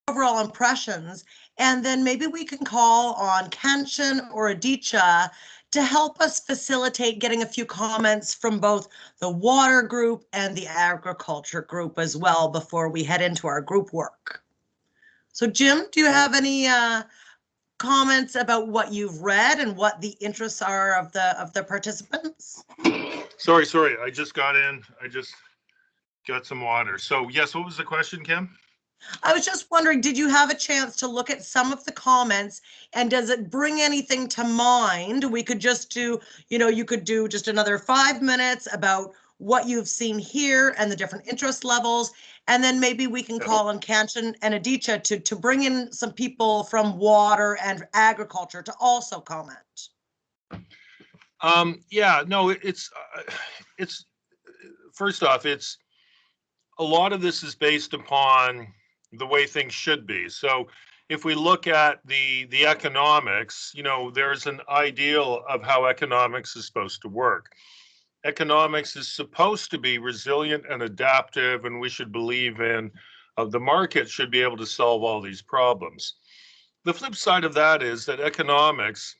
overall impressions, and then maybe we can call on Kanchan or Aditya to help us facilitate getting a few comments from both the water group and the agriculture group as well before we head into our group work. So Jim, do you have any comments about what you've read and what the interests are of the participants? Sorry, I just got in. I just got some water. So yes, what was the question, Kim? I was just wondering, did you have a chance to look at some of the comments, and does it bring anything to mind? We could just do, you could do just another 5 minutes about what you've seen here and the different interest levels. And then maybe we can call on Kanchan and Aditya to bring in some people from water and agriculture to also comment. Yeah, no, it's first off, it's a lot of this is based upon the way things should be. So if we look at the economics, there's an ideal of how economics is supposed to work. Economics is supposed to be resilient and adaptive, and we should believe in the market should be able to solve all these problems. The flip side of that is that economics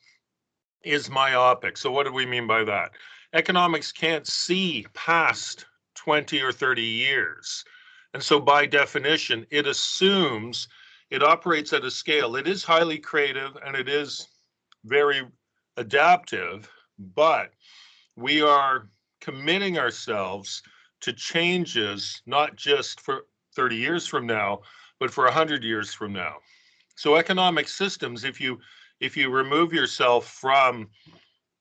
is myopic. So what do we mean by that? Economics can't see past 20 or 30 years. And so by definition, it assumes it operates at a scale. It is highly creative and it is very adaptive, but we are committing ourselves to changes, not just for 30 years from now, but for 100 years from now. So economic systems, if you remove yourself from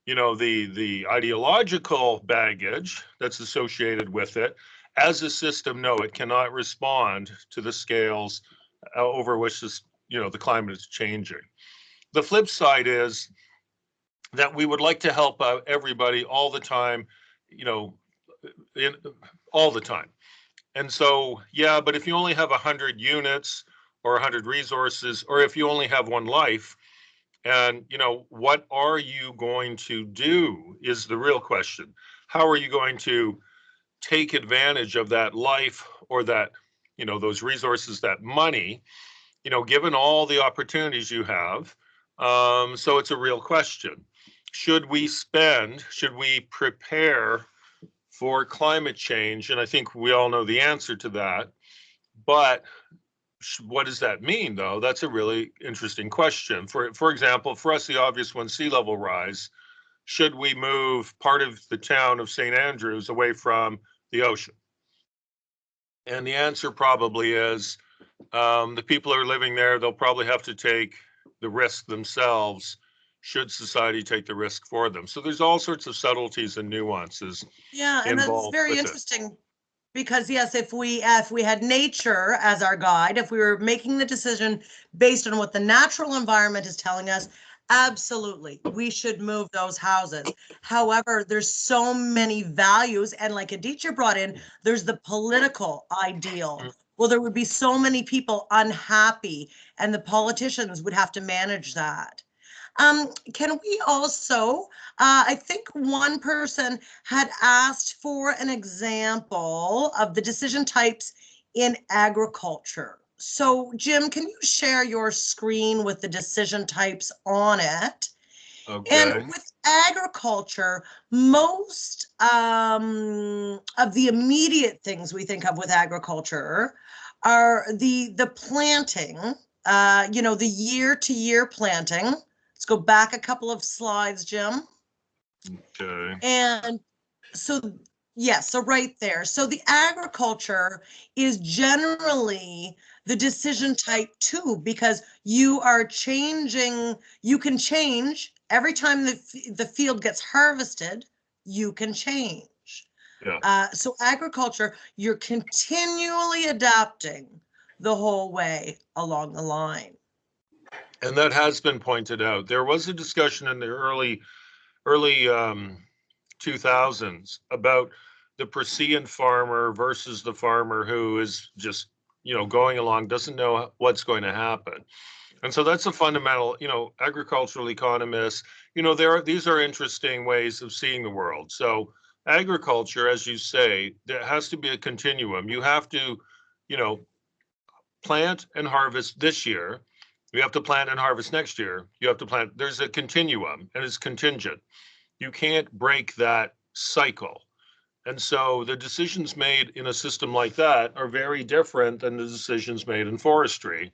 the ideological baggage that's associated with it, as a system, no, it cannot respond to the scales over which the climate is changing. The flip side is that we would like to help out everybody all the time, all the time. And so, yeah, but if you only have 100 units or 100 resources, or if you only have one life, and what are you going to do is the real question. How are you going to take advantage of that life or that, those resources, that money, given all the opportunities you have? So it's a real question. Should we prepare for climate change? And I think we all know the answer to that. But what does that mean, though? That's a really interesting question. For example, for us, the obvious one, sea level rise. Should we move part of the town of St. Andrews away from the ocean? And the answer probably is the people who are living there, they'll probably have to take the risk themselves should society take the risk for them. So there's all sorts of subtleties and nuances. Yeah, and that's very interesting. Because yes, if we had nature as our guide, if we were making the decision based on what the natural environment is telling us, absolutely, we should move those houses. However, there's so many values, and like Aditya brought in, there's the political ideal. Well, there would be so many people unhappy, and the politicians would have to manage that. Can we also, I think one person had asked for an example of the decision types in agriculture. So Jim, can you share your screen with the decision types on it? Okay. And with agriculture, most of the immediate things we think of with agriculture are the planting, the year-to-year planting. Let's go back a couple of slides, Jim. Okay. And so, yes, so right there. So the agriculture is generally the decision type 2, because you are changing, you can change every time the field gets harvested, you can change. Yeah. So agriculture, you're continually adapting the whole way along the line. And that has been pointed out. There was a discussion in the early 2000s about the prescient farmer versus the farmer who is just, going along, doesn't know what's going to happen. And so that's a fundamental, agricultural economists, these are interesting ways of seeing the world. So agriculture, as you say, there has to be a continuum. You have to, plant and harvest this year. You have to plant and harvest next year. You have to plant. There's a continuum, and it's contingent. You can't break that cycle. And so the decisions made in a system like that are very different than the decisions made in forestry,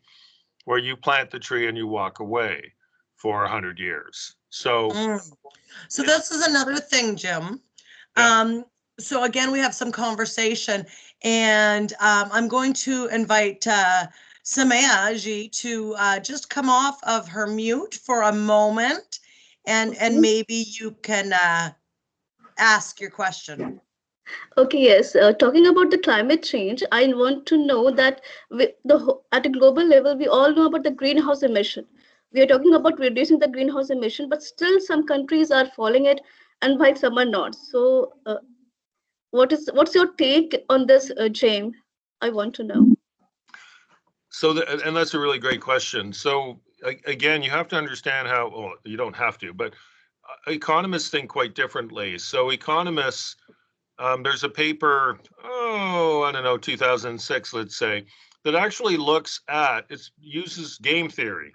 where you plant the tree and you walk away for 100 years. So, so this is another thing, Jim. Yeah. So again, we have some conversation, and I'm going to invite Samayaji to just come off of her mute for a moment, and maybe you can ask your question. Okay, yes. Talking about the climate change, I want to know that at a global level, we all know about the greenhouse emission. We are talking about reducing the greenhouse emission, but still some countries are following it, and while some are not. So, what's your take on this, James? I want to know. So, and that's a really great question. So, again, you have to understand how. Well, you don't have to, but economists think quite differently. So, economists. There's a paper, I don't know, 2006, let's say, that actually looks at, it uses game theory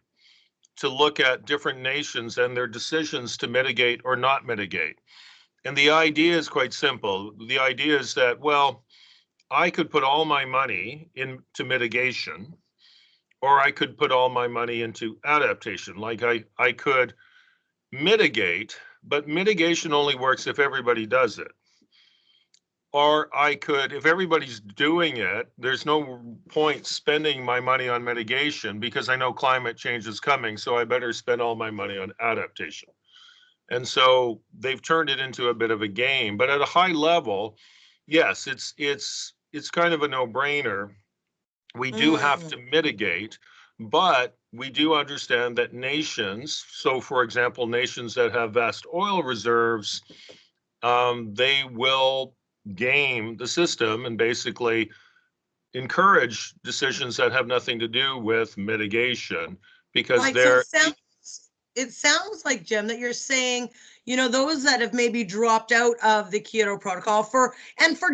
to look at different nations and their decisions to mitigate or not mitigate. And the idea is quite simple. The idea is that, well, I could put all my money into mitigation, or I could put all my money into adaptation. Like I could mitigate, but mitigation only works if everybody does it. Or I could, if everybody's doing it, there's no point spending my money on mitigation because I know climate change is coming, so I better spend all my money on adaptation. And so they've turned it into a bit of a game. But at a high level, yes, it's kind of a no-brainer. We do have to mitigate, but we do understand that nations, so for example, nations that have vast oil reserves, they will game the system and basically encourage decisions that have nothing to do with mitigation because they're. So it sounds like, Jim, that you're saying, those that have maybe dropped out of the Kyoto Protocol for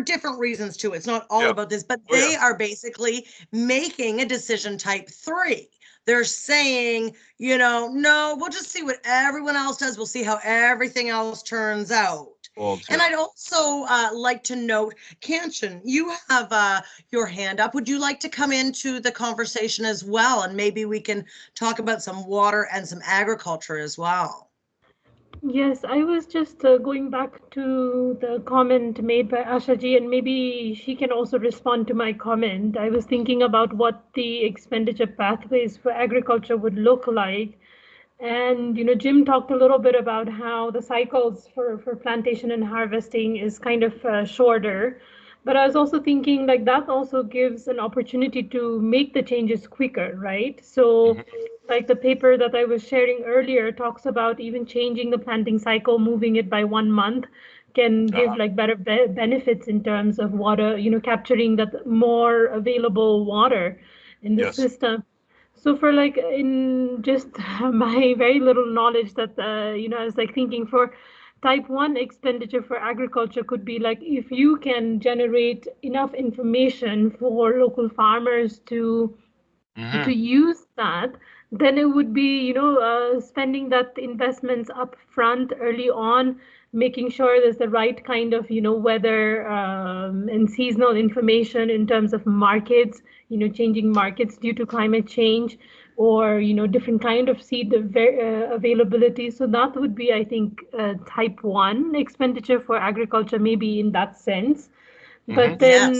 different reasons too. It's not all about this, but they are basically making a decision type 3. They're saying, no, we'll just see what everyone else does. We'll see how everything else turns out. And I'd also like to note, Kanchan, you have your hand up. Would you like to come into the conversation as well? And maybe we can talk about some water and some agriculture as well. Yes, I was just going back to the comment made by Ashaji, and maybe she can also respond to my comment. I was thinking about what the expenditure pathways for agriculture would look like. And, Jim talked a little bit about how the cycles for plantation and harvesting is kind of shorter. But I was also thinking like that also gives an opportunity to make the changes quicker, right? So like the paper that I was sharing earlier talks about even changing the planting cycle, moving it by 1 month can give like better benefits in terms of water, capturing that more available water in the system. So for like in just my very little knowledge that, I was like thinking for type 1 expenditure for agriculture could be like if you can generate enough information for local farmers to use that, then it would be, spending that investments up front early on, making sure there's the right kind of, weather and seasonal information in terms of markets, changing markets due to climate change or, different kind of seed availability. So that would be, I think, type 1 expenditure for agriculture, maybe in that sense. But then,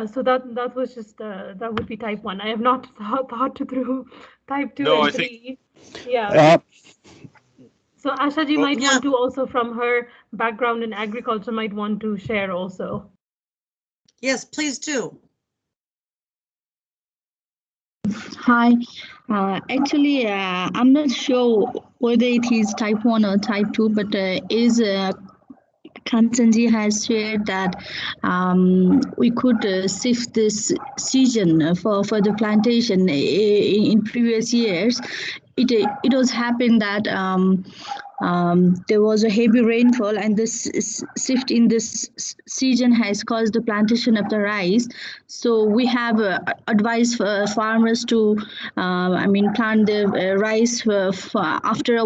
so that was just, that would be type 1. I have not thought through type 2 and 3. So Ashaji might want to also, from her background in agriculture, might want to share also. Yes, please do. Hi, actually, I'm not sure whether it is type 1 or type 2, but Kanchanji has shared that we could shift this season for the plantation in previous years. It was happened that there was a heavy rainfall, and this shift in this season has caused the plantation of the rice. So we have advised farmers to, plant the rice after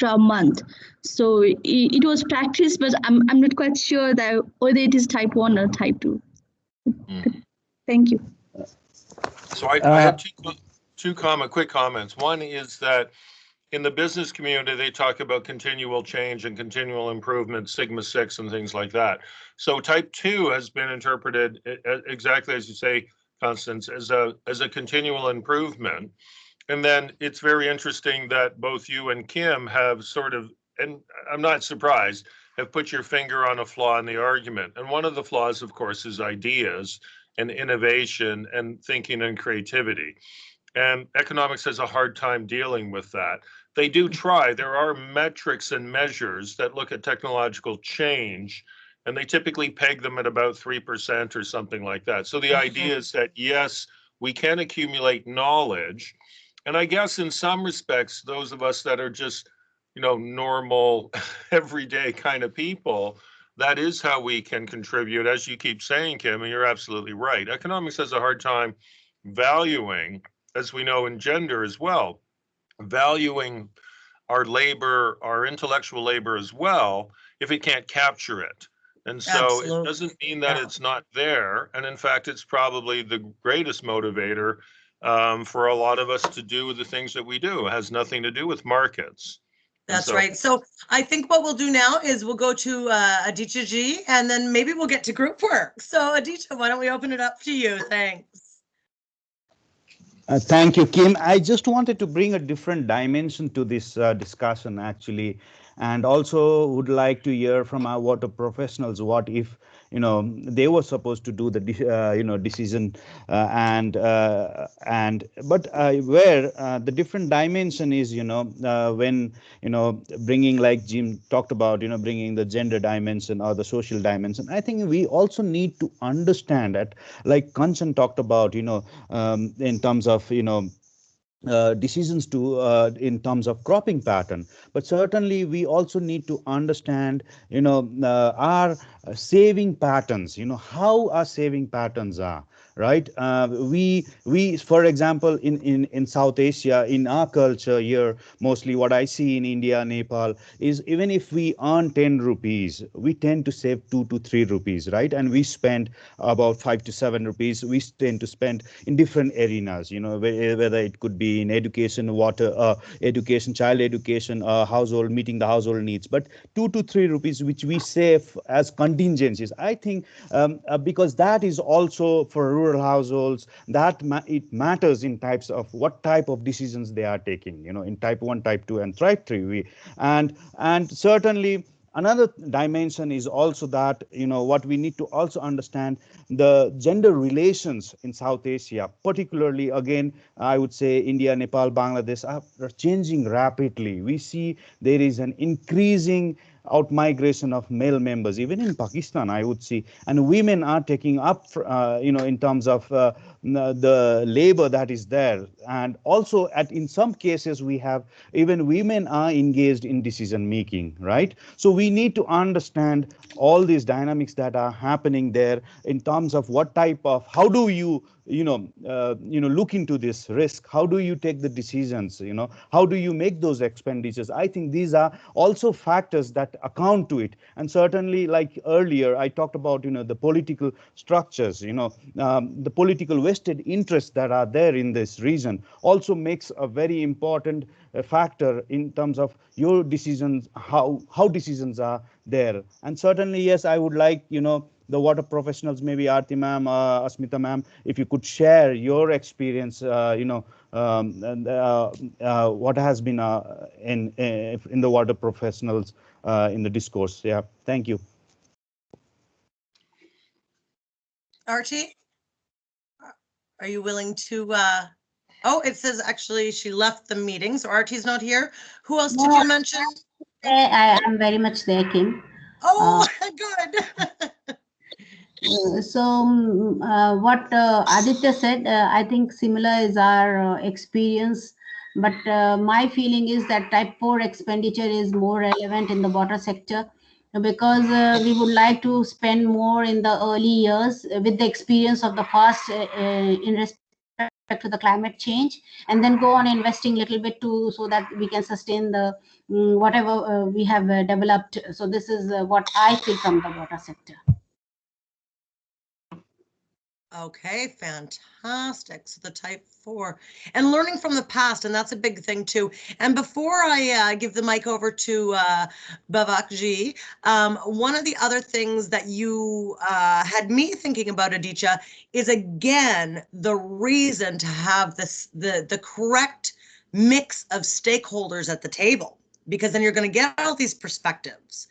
a month. So it was practiced, but I'm not quite sure that whether it is type 1 or type 2. Thank you. So I had quick comments. One is that in the business community, they talk about continual change and continual improvement, Sigma 6 and things like that. So type 2 has been interpreted exactly as you say, Constance, as a continual improvement. And then it's very interesting that both you and Kim have sort of, and I'm not surprised, have put your finger on a flaw in the argument. And one of the flaws, of course, is ideas and innovation and thinking and creativity. And economics has a hard time dealing with that. They do try. There are metrics and measures that look at technological change, and they typically peg them at about 3% or something like that. So the idea is that, yes, we can accumulate knowledge. And I guess in some respects, those of us that are just, normal, everyday kind of people, that is how we can contribute. As you keep saying, Kim, and you're absolutely right. Economics has a hard time valuing, as we know in gender as well, valuing our labor, our intellectual labor as well, if it can't capture it. And so Absolutely. It doesn't mean that it's not there. And in fact, it's probably the greatest motivator for a lot of us to do the things that we do. It has nothing to do with markets. That's right. So I think what we'll do now is we'll go to Aditya Ji, and then maybe we'll get to group work. So Aditya, why don't we open it up to you? Thanks. Thank you, Kim. I just wanted to bring a different dimension to this discussion, actually, and also would like to hear from our water professionals what if they were supposed to do the decision but where the different dimension is when bringing, like Jim talked about, bringing the gender dimension or the social dimension. I think we also need to understand that, like Kanchan talked about, in terms of decisions to in terms of cropping pattern, but certainly we also need to understand our saving patterns, how our saving patterns are, right? We for example in South Asia, in our culture here, mostly what I see in India, Nepal, is even if we earn 10 rupees, we tend to save 2 to 3 rupees, right? And we spend about 5 to 7 rupees. We tend to spend in different arenas, whether it could be in education, water, education, child education, household, meeting the household needs, but 2 to 3 rupees which we save as contingencies. I think because that is also for rural households, that it matters in types of what type of decisions they are taking, in type 1, type 2, and type 3. And certainly another dimension is also that, what we need to also understand, the gender relations in South Asia, particularly, again, I would say India, Nepal, Bangladesh are changing rapidly. We see there is an increasing outmigration of male members, even in Pakistan, I would see, and women are taking up, in terms of the labor that is there. And also in some cases, we have even women are engaged in decision making, right? So we need to understand all these dynamics that are happening there in terms of what type of, how do you look into this risk, how do you take the decisions, how do you make those expenditures. I think these are also factors that account to it. And certainly, like earlier I talked about, the political structures, the political vested interests that are there in this region also makes a very important factor in terms of your decisions, how decisions are there. And certainly, yes, I would like, the water professionals, maybe Aarti ma'am, Asmita ma'am, if you could share your experience, what has been in the water professionals in the discourse. Yeah, thank you. Archie, are you willing to? Oh, it says actually she left the meeting, so Archie's not here. Who else did you mention? I am very much there, Kim. Oh, good. What Aditya said, I think similar is our experience But my feeling is that type 4 expenditure is more relevant in the water sector, because we would like to spend more in the early years with the experience of the past in respect to the climate change, and then go on investing a little bit too, so that we can sustain the whatever we have developed. So this is what I feel from the water sector. Okay, fantastic. So the type 4 and learning from the past, and that's a big thing too. And before I give the mic over to Bhavakji, one of the other things that you had me thinking about, Aditya, is again the reason to have the correct mix of stakeholders at the table, because then you're going to get all these perspectives.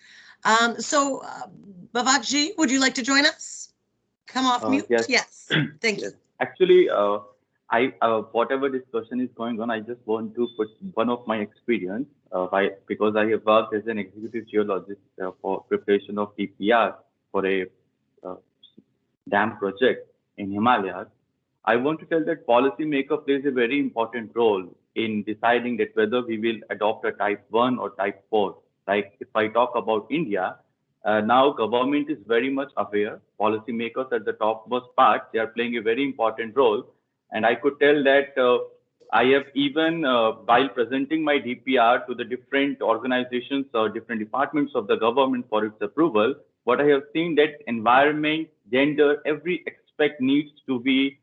So Bhavakji, would you like to join us? Come off mute. Yes. Yes. Thank Yes. you. Actually, whatever discussion is going on, I just want to put one of my experience because I have worked as an executive geologist for preparation of DPR for a dam project in Himalayas. I want to tell that policymaker plays a very important role in deciding that whether we will adopt a type 1 or type 4. Like if I talk about India, now government is very much aware. Policymakers at the topmost part, they are playing a very important role. And I could tell that I have even, while presenting my DPR to the different organizations or different departments of the government for its approval, what I have seen that environment, gender, every aspect needs to be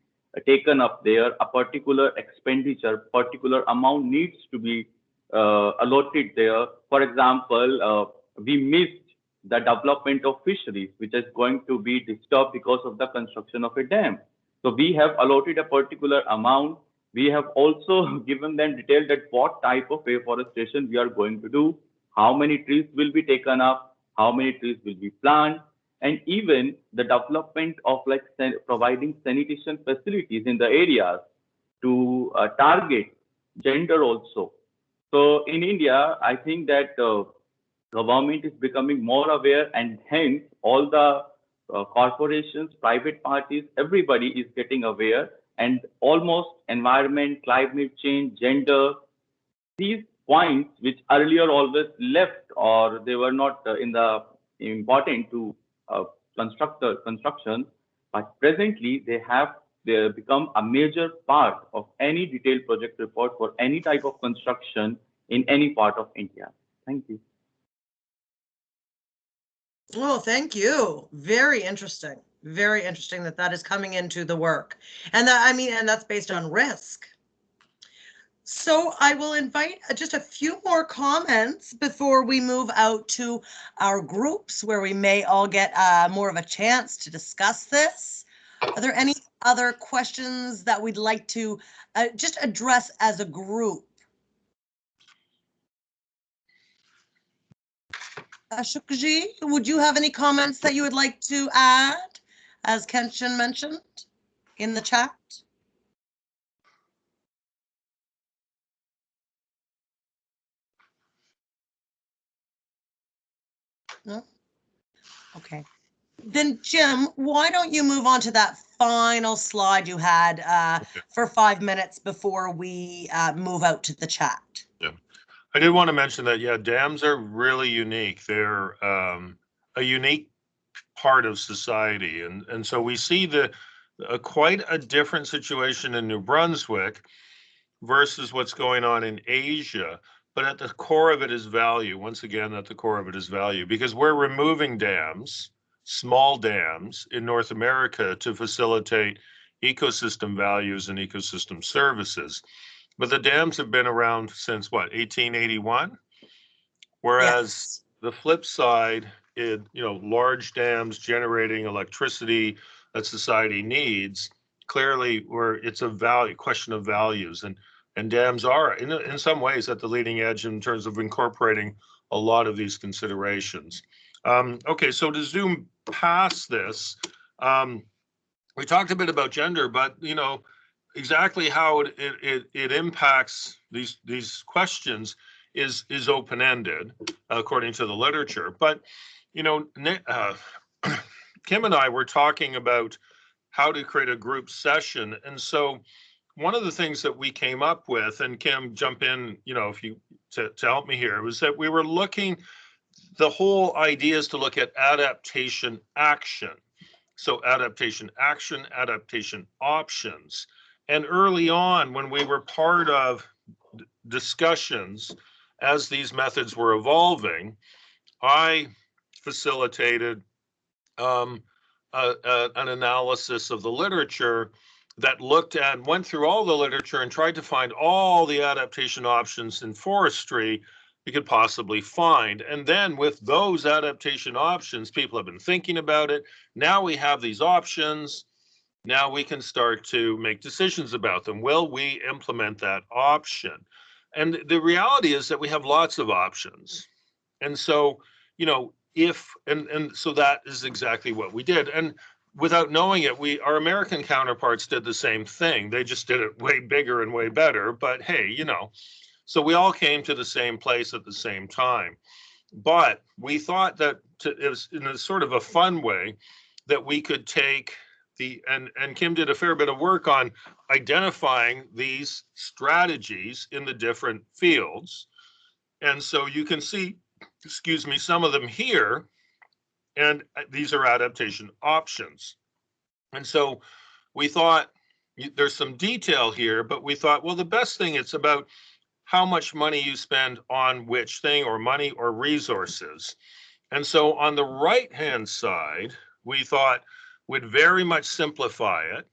taken up there. A particular expenditure, particular amount needs to be allotted there. For example, we missed the development of fisheries, which is going to be disturbed because of the construction of a dam. So we have allotted a particular amount. We have also given them detail that what type of afforestation we are going to do, how many trees will be taken up, how many trees will be planted, and even the development of like providing sanitation facilities in the areas to target gender also. So in India, I think that government is becoming more aware, and hence all the corporations, private parties, everybody is getting aware, and almost environment, climate change, gender, these points which earlier always left or they were not in the important to construct the construction, but presently they become a major part of any detailed project report for any type of construction in any part of India. Thank you. Oh, thank you. Very interesting. Very interesting that is coming into the work. And and that's based on risk. So I will invite just a few more comments before we move out to our groups where we may all get more of a chance to discuss this. Are there any other questions that we'd like to just address as a group? Ashokji, would you have any comments that you would like to add, as Kenshin mentioned in the chat? No? Okay. Then Jim, why don't you move on to that final slide you had for 5 minutes before we move out to the chat. Yeah. I did want to mention that, yeah, dams are really unique. They're a unique part of society. And so we see quite a different situation in New Brunswick versus what's going on in Asia. But at the core of it is value. Once again, at the core of it is value, because we're removing dams, small dams in North America to facilitate ecosystem values and ecosystem services. But the dams have been around since what, 1881? Whereas yes, the flip side is, large dams generating electricity that society needs, clearly it's a question of values. And dams are in some ways at the leading edge in terms of incorporating a lot of these considerations. Okay, so to zoom past this, we talked a bit about gender, but exactly how it impacts these questions is open-ended according to the literature. But Kim and I were talking about how to create a group session, and so one of the things that we came up with, and Kim, jump in, you know, if you to help me here, was that we were looking, the whole idea is to look at adaptation action. So adaptation action, adaptation options. And early on, when we were part of discussions as these methods were evolving, I facilitated an analysis of the literature that looked at, went through all the literature and tried to find all the adaptation options in forestry we could possibly find. And then with those adaptation options, people have been thinking about it. Now we have these options. Now we can start to make decisions about them. Will we implement that option? And the reality is that we have lots of options. And so, you know, so that is exactly what we did. And without knowing it, our American counterparts did the same thing. They just did it way bigger and way better. But hey, you know, so we all came to the same place at the same time. But we thought that it was in a sort of a fun way that we could take and Kim did a fair bit of work on identifying these strategies in the different fields. And so you can see, excuse me, some of them here, and these are adaptation options. And so we thought there's some detail here, but we thought, well, the best thing, it's about how much money you spend on which thing, or money or resources. And so on the right-hand side, we thought would very much simplify it.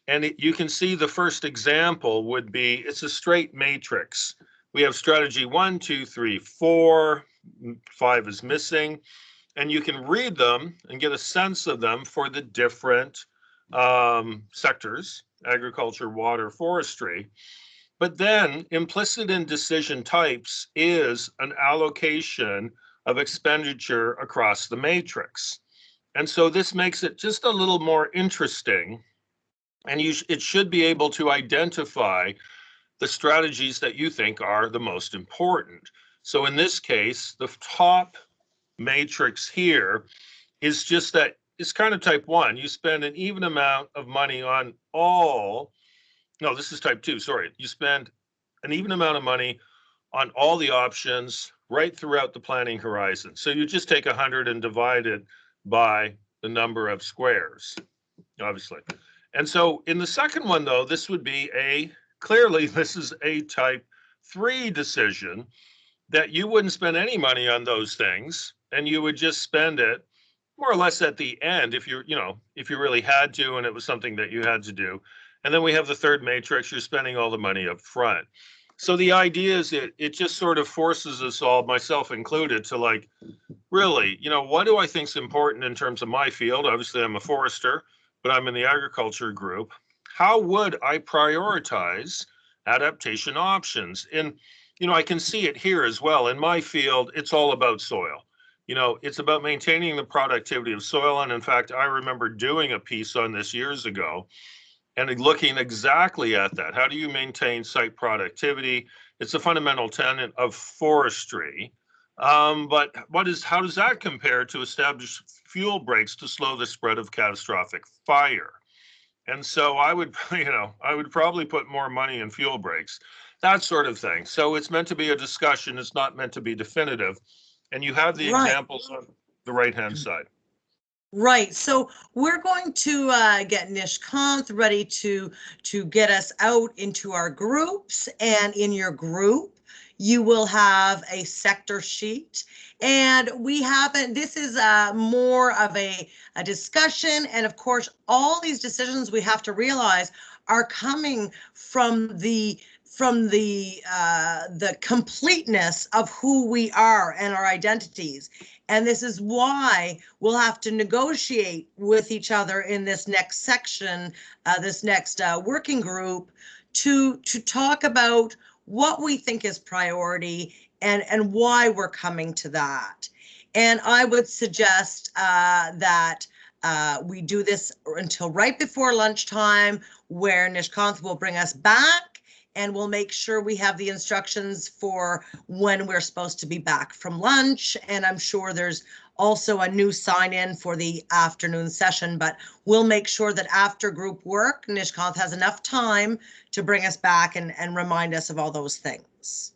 And you can see the first example would be, it's a straight matrix. We have strategy 1, 2, 3, 4, 5 is missing. And you can read them and get a sense of them for the different sectors, agriculture, water, forestry. But then implicit in decision types is an allocation of expenditure across the matrix. And so this makes it just a little more interesting. And it should be able to identify the strategies that you think are the most important. So in this case, the top matrix here is just that it's kind of type 1. You spend an even amount of money on no, this is type 2, sorry. You spend an even amount of money on all the options right throughout the planning horizon. So you just take 100 and divide it by the number of squares, obviously. And so in the second one, though, this would be clearly this is a type 3 decision, that you wouldn't spend any money on those things, and you would just spend it more or less at the end if you really had to, and it was something that you had to do. And then we have the third matrix, you're spending all the money up front. So the idea is it just sort of forces us all, myself included, to like, really, you know, what do I think is important in terms of my field? Obviously, I'm a forester, but I'm in the agriculture group. How would I prioritize adaptation options? And, you know, I can see it here as well. In my field, it's all about soil. You know, it's about maintaining the productivity of soil. And in fact, I remember doing a piece on this years ago and looking exactly at that. How do you maintain site productivity? It's a fundamental tenet of forestry. But how does that compare to establish fuel breaks to slow the spread of catastrophic fire? And so I would probably put more money in fuel breaks, that sort of thing. So it's meant to be a discussion. It's not meant to be definitive. And you have the examples on the right-hand side. Right. So we're going to get Nishkant ready to get us out into our groups, and in your group, you will have a sector sheet. And this is more of a discussion. And of course, all these decisions we have to realize are coming from the completeness of who we are and our identities. And this is why we'll have to negotiate with each other in this next section, this next working group, to talk about what we think is priority and why we're coming to that. And I would suggest that we do this until right before lunchtime, where Nishkant will bring us back, and we'll make sure we have the instructions for when we're supposed to be back from lunch. And I'm sure there's also a new sign-in for the afternoon session, but we'll make sure that after group work, Nishkant has enough time to bring us back and remind us of all those things.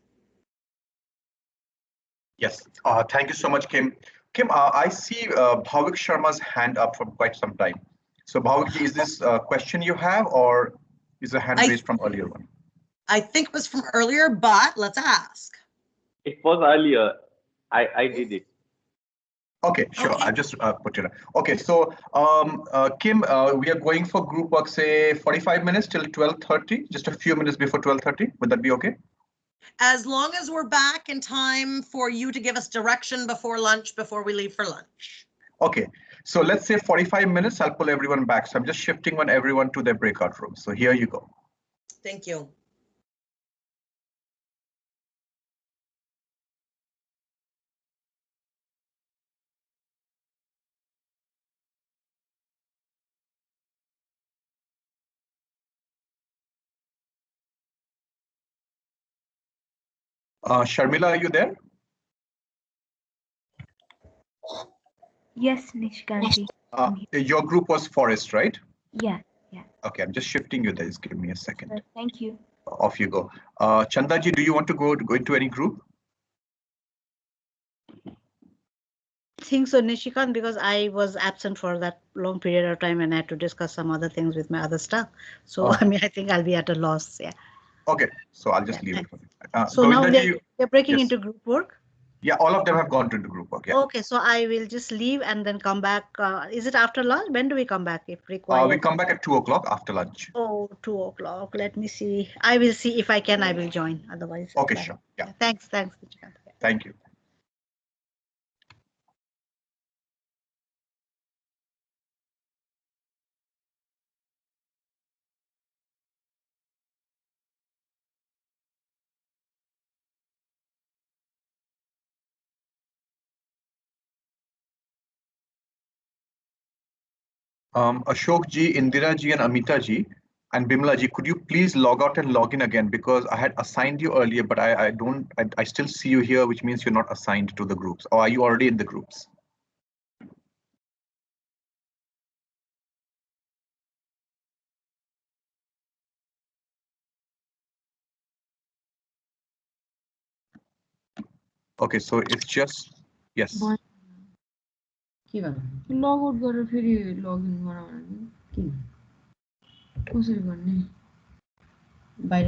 Yes, thank you so much, Kim. Kim, I see Bhavik Sharma's hand up for quite some time. So Bhavik, is this a question you have, or is the hand raised from earlier one? I think it was from earlier, but let's ask. It was earlier. I did it. Okay, sure. Okay. I'll just put it. Okay, so Kim, we are going for group work, say 45 minutes till 12:30, just a few minutes before 12:30. Would that be okay? As long as we're back in time for you to give us direction before lunch, before we leave for lunch. Okay, so let's say 45 minutes. I'll pull everyone back. So I'm just shifting on everyone to their breakout room. So here you go. Thank you. Sharmila, are you there? Yes, Nishkanti. Your group was forest, right? Yeah, yeah. Okay, I'm just shifting you there. Just give me a second. Thank you. Off you go. Chandaji, do you want to go into any group? I think so, Nishikant, because I was absent for that long period of time and I had to discuss some other things with my other staff. So, I mean, I think I'll be at a loss. Yeah. Okay, so I'll just leave it for you. So now we're breaking into group work? Yeah, all of them have gone into group work. Yeah. Okay, so I will just leave and then come back. Is it after lunch? When do we come back if required? We come back at 2 o'clock after lunch. Oh, 2 o'clock. Let me see. I will see if I can. I will join. Otherwise. Okay, sure. Yeah. Thanks. Nishikant. Thank you. Ashok ji, Indira ji, and Amita ji, and Bimla ji, could you please log out and log in again, because I had assigned you earlier, but I still see you here, which means you're not assigned to the groups. Or are you already in the groups? Okay, so it's just yes. Log out गरेर फेरि login गराउनु के कसरी गर्ने बाहिर